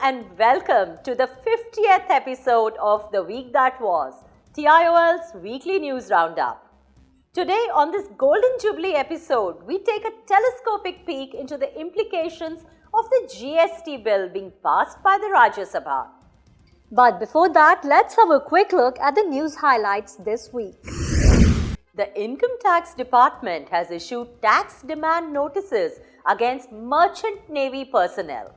and welcome to the 50th episode of The Week That Was, TIOL's weekly news roundup. Today on this Golden Jubilee episode, we take a telescopic peek into the implications of the GST bill being passed by the Rajya Sabha. But before that, let's have a quick look at the news highlights this week. The Income Tax Department has issued tax demand notices against Merchant Navy personnel.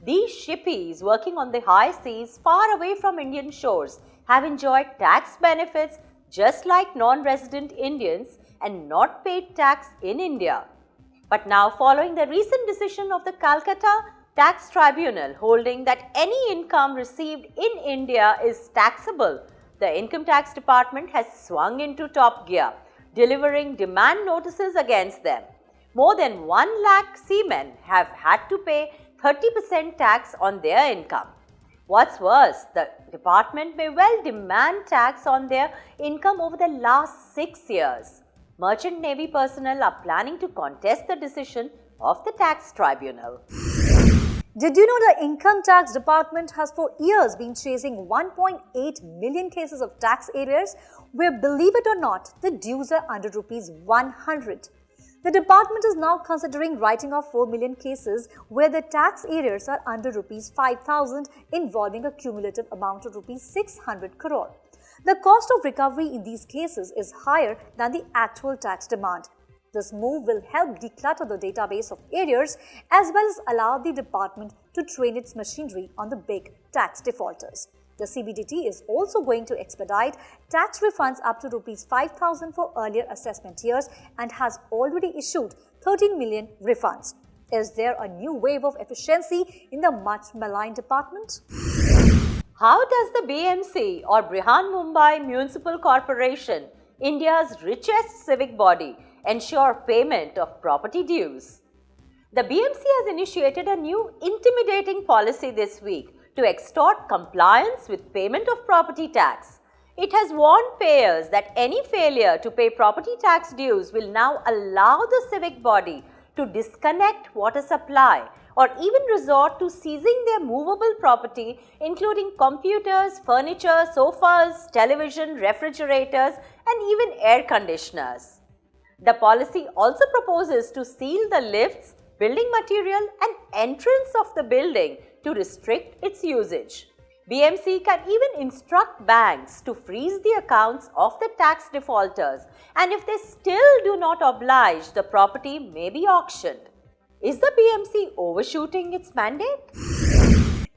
These shippies working on the high seas far away from Indian shores have enjoyed tax benefits just like non-resident Indians and not paid tax in India. But now, following the recent decision of the Calcutta Tax Tribunal holding that any income received in India is taxable, the Income Tax Department has swung into top gear, delivering demand notices against them. More than 1 lakh seamen have had to pay 30% tax on their income. What's worse, the department may well demand tax on their income over the last 6 years. Merchant Navy personnel are planning to contest the decision of the tax tribunal. Did you know the Income Tax Department has for years been chasing 1.8 million cases of tax arrears where, believe it or not, the dues are under Rs 100. The department is now considering writing off 4 million cases where the tax arrears are under Rs 5,000, involving a cumulative amount of Rs 600 crore. The cost of recovery in these cases is higher than the actual tax demand. This move will help declutter the database of arrears as well as allow the department to train its machinery on the big tax defaulters. The CBDT is also going to expedite tax refunds up to Rs 5,000 for earlier assessment years and has already issued 13 million refunds. Is there a new wave of efficiency in the much maligned department? How does the BMC or Brihanmumbai Municipal Corporation, India's richest civic body, ensure payment of property dues? The BMC has initiated a new intimidating policy this week to extort compliance with payment of property tax. It has warned payers that any failure to pay property tax dues will now allow the civic body to disconnect water supply or even resort to seizing their movable property, including computers, furniture, sofas, television, refrigerators, and even air conditioners. The policy also proposes to seal the lifts, building material, and entrance of the building to restrict its usage. BMC can even instruct banks to freeze the accounts of the tax defaulters, and if they still do not oblige, the property may be auctioned. Is the BMC overshooting its mandate?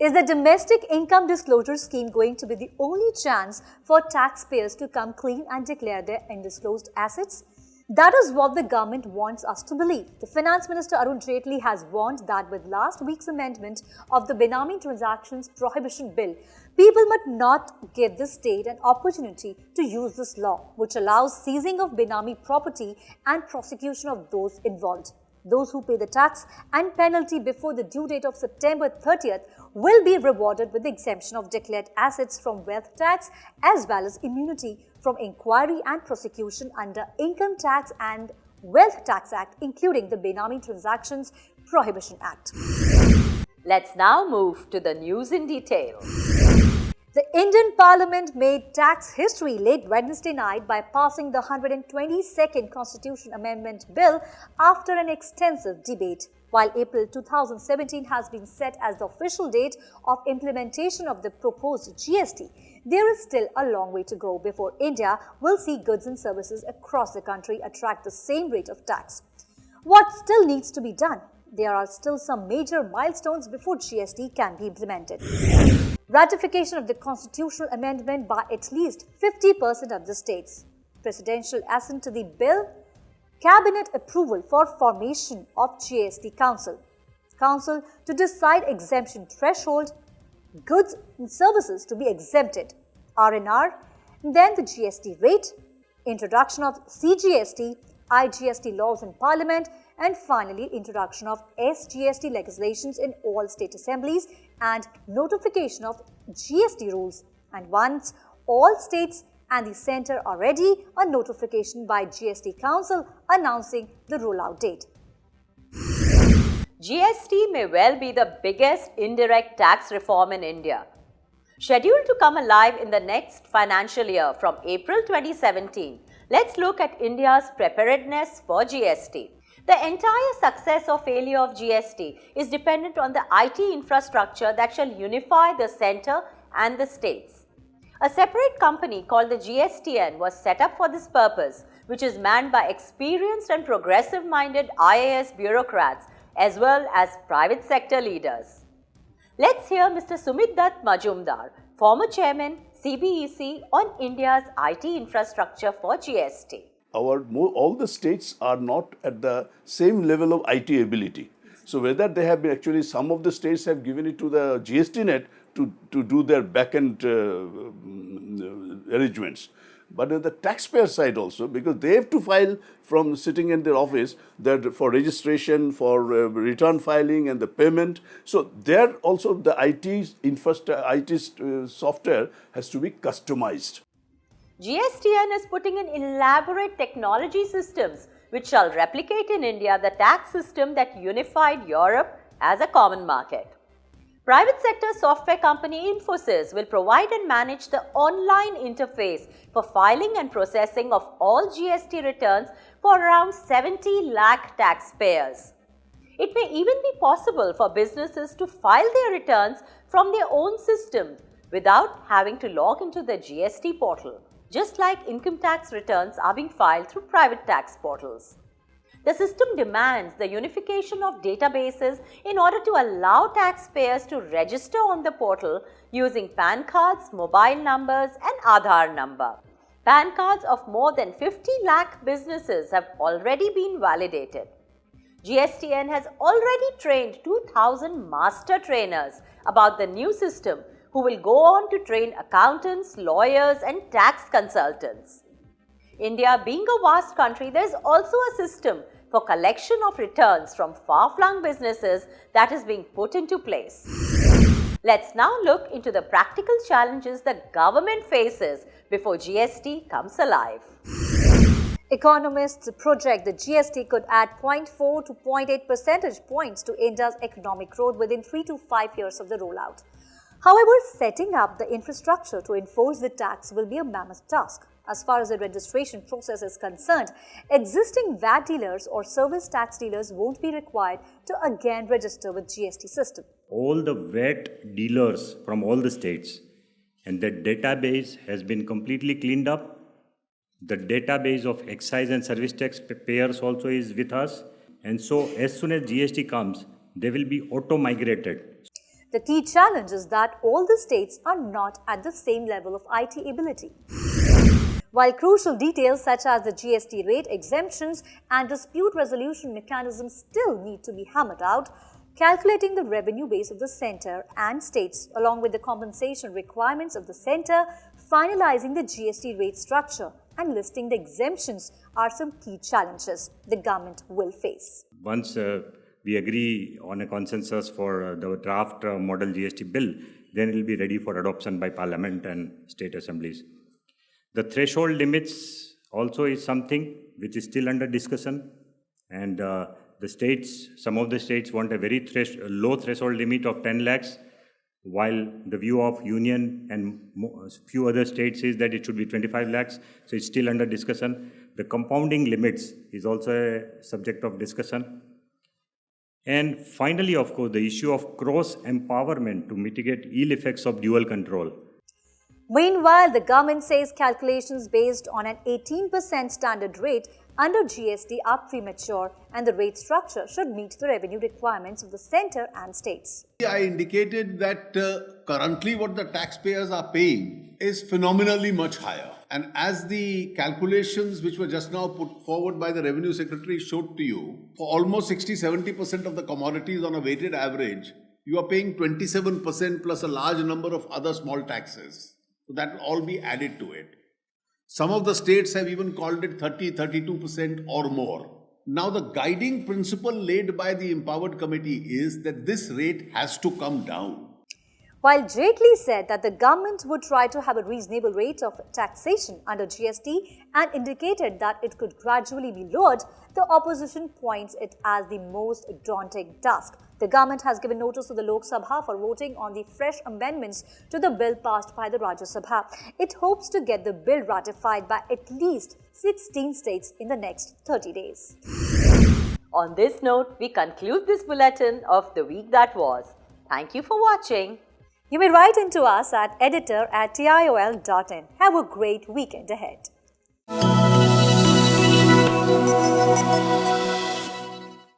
Is the domestic income disclosure scheme going to be the only chance for taxpayers to come clean and declare their undisclosed assets? That is what the government wants us to believe. The Finance Minister Arun Jaitly has warned that with last week's amendment of the Benami Transactions Prohibition Bill, people must not give the state an opportunity to use this law, which allows seizing of Benami property and prosecution of those involved. Those who pay the tax and penalty before the due date of September 30th will be rewarded with the exemption of declared assets from wealth tax as well as immunity from inquiry and prosecution under Income Tax and Wealth Tax Act, including the Benami Transactions Prohibition Act. Let's now move to the news in detail. The Indian Parliament made tax history late Wednesday night by passing the 122nd Constitution Amendment Bill after an extensive debate. While April 2017 has been set as the official date of implementation of the proposed GST, there is still a long way to go before India will see goods and services across the country attract the same rate of tax. What still needs to be done? There are still some major milestones before GST can be implemented. Ratification of the constitutional amendment by at least 50% of the states. Presidential assent to the bill. Cabinet approval for formation of GST Council. Council to decide exemption threshold. Goods and services to be exempted. R&R. Then the GST rate. Introduction of CGST, IGST laws in Parliament, and finally introduction of SGST legislations in all state assemblies and notification of GST rules. And once all states and the centre are ready, a notification by GST Council announcing the rollout date. GST may well be the biggest indirect tax reform in India. Scheduled to come alive in the next financial year from April 2017, let's look at India's preparedness for GST. The entire success or failure of GST is dependent on the IT infrastructure that shall unify the centre and the states. A separate company called the GSTN was set up for this purpose, which is manned by experienced and progressive-minded IAS bureaucrats as well as private sector leaders. Let's hear Mr. Sumit Dutt Majumdar, former chairman, CBEC, on India's IT infrastructure for GST. All the states are not at the same level of IT ability. So whether they have been actually, some of the states have given it to the GST net to do their back-end arrangements. But on the taxpayer side also, because they have to file from sitting in their office that for registration, for return filing and the payment. So there also the IT software has to be customized. GSTN is putting in elaborate technology systems which shall replicate in India the tax system that unified Europe as a common market. Private sector software company Infosys will provide and manage the online interface for filing and processing of all GST returns for around 70 lakh taxpayers. It may even be possible for businesses to file their returns from their own system without having to log into the GST portal, just like income tax returns are being filed through private tax portals. The system demands the unification of databases in order to allow taxpayers to register on the portal using PAN cards, mobile numbers and Aadhaar number. PAN cards of more than 50 lakh businesses have already been validated. GSTN has already trained 2,000 master trainers about the new system who will go on to train accountants, lawyers and tax consultants. India being a vast country, there is also a system for collection of returns from far-flung businesses that is being put into place. Let's now look into the practical challenges the government faces before GST comes alive. Economists project the GST could add 0.4 to 0.8 percentage points to India's economic growth within 3 to 5 years of the rollout. However, setting up the infrastructure to enforce the tax will be a mammoth task. As far as the registration process is concerned, existing VAT dealers or service tax dealers won't be required to again register with GST system. All the VAT dealers from all the states, and the database has been completely cleaned up. The database of excise and service tax payers also is with us. And so as soon as GST comes, they will be auto-migrated. The key challenge is that all the states are not at the same level of IT ability. While crucial details such as the GST rate, exemptions and dispute resolution mechanisms still need to be hammered out, calculating the revenue base of the centre and states along with the compensation requirements of the centre, finalising the GST rate structure and listing the exemptions are some key challenges the government will face. Once we agree on a consensus for the draft model GST bill, then it will be ready for adoption by Parliament and state assemblies. The threshold limits also is something which is still under discussion, and the states, some of the states want a very low threshold limit of 10 lakhs, while the view of union and few other states is that it should be 25 lakhs, so it's still under discussion. The compounding limits is also a subject of discussion. And finally, of course, the issue of cross-empowerment to mitigate ill effects of dual control. Meanwhile, the government says calculations based on an 18% standard rate under GST are premature and the rate structure should meet the revenue requirements of the centre and states. I indicated that currently what the taxpayers are paying is phenomenally much higher. And as the calculations which were just now put forward by the Revenue Secretary showed to you, for almost 60-70% of the commodities on a weighted average, you are paying 27% plus a large number of other small taxes. So that will all be added to it. Some of the states have even called it 30-32% or more. Now the guiding principle laid by the empowered committee is that this rate has to come down. While Jaitely said that the government would try to have a reasonable rate of taxation under GST and indicated that it could gradually be lowered, the opposition points it as the most daunting task. The government has given notice to the Lok Sabha for voting on the fresh amendments to the bill passed by the Rajya Sabha. It hopes to get the bill ratified by at least 16 states in the next 30 days. On this note, we conclude this bulletin of the week that was. Thank you for watching. You may write into us at editor@tiol.in. Have a great weekend ahead.